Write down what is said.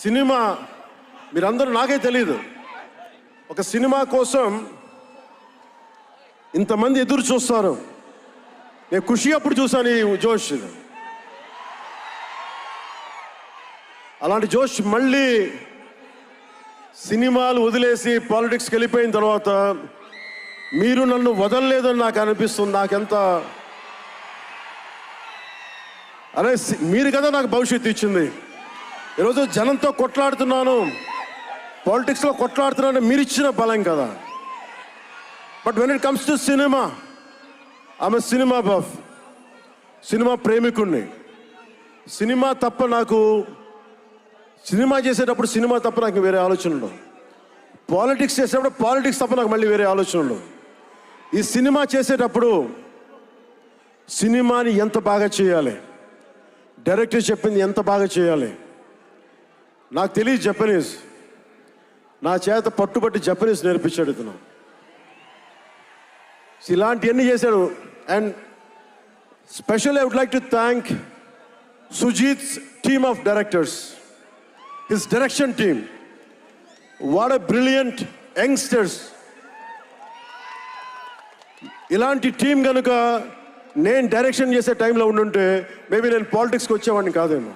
Cinema మీరందరూ నాకే తెలియదు, ఒక సినిమా కోసం ఇంతమంది ఎదురు చూస్తారు. నేను ఖుషి అప్పుడు చూసాను ఈ జోష్. అలాంటి జోష్ మళ్ళీ సినిమాలు వదిలేసి పాలిటిక్స్కి వెళ్ళిపోయిన తర్వాత మీరు నన్ను వదలలేదని నాకు అనిపిస్తుంది. నాకెంత అరే మీరు కదా నాకు భవిష్యత్తు ఇచ్చింది. ఈరోజు జనంతో కొట్లాడుతున్నాను, పాలిటిక్స్లో కొట్లాడుతున్నాను, మీరు ఇచ్చిన బలం కదా. But when it comes to cinema, ఆమె సినిమా బఫ్, సినిమా ప్రేమికుణ్ణి. సినిమా తప్ప నాకు, సినిమా చేసేటప్పుడు సినిమా తప్ప నాకు వేరే ఆలోచన ఉండవు. పాలిటిక్స్ చేసేటప్పుడు పాలిటిక్స్ తప్ప నాకు మళ్ళీ వేరే ఆలోచన ఉండవు. ఈ సినిమా చేసేటప్పుడు సినిమాని ఎంత బాగా చేయాలి, డైరెక్టర్ చెప్పింది ఎంత బాగా చేయాలి. నాకు తెలియదు జపనీస్, నా చేత పట్టుబట్టి జపనీస్ నేర్పించాడు ఇతను. ఇలాంటివన్నీ చేశాడు. And special I would like to thank Sujeeth's team of directors, his direction team. What a brilliant youngsters. ఇలాంటి టీం కనుక నేను డైరెక్షన్ చేసే టైంలో ఉండుంటే మేబీ నేను పాలిటిక్స్కి వచ్చేవాడిని కాదేమో.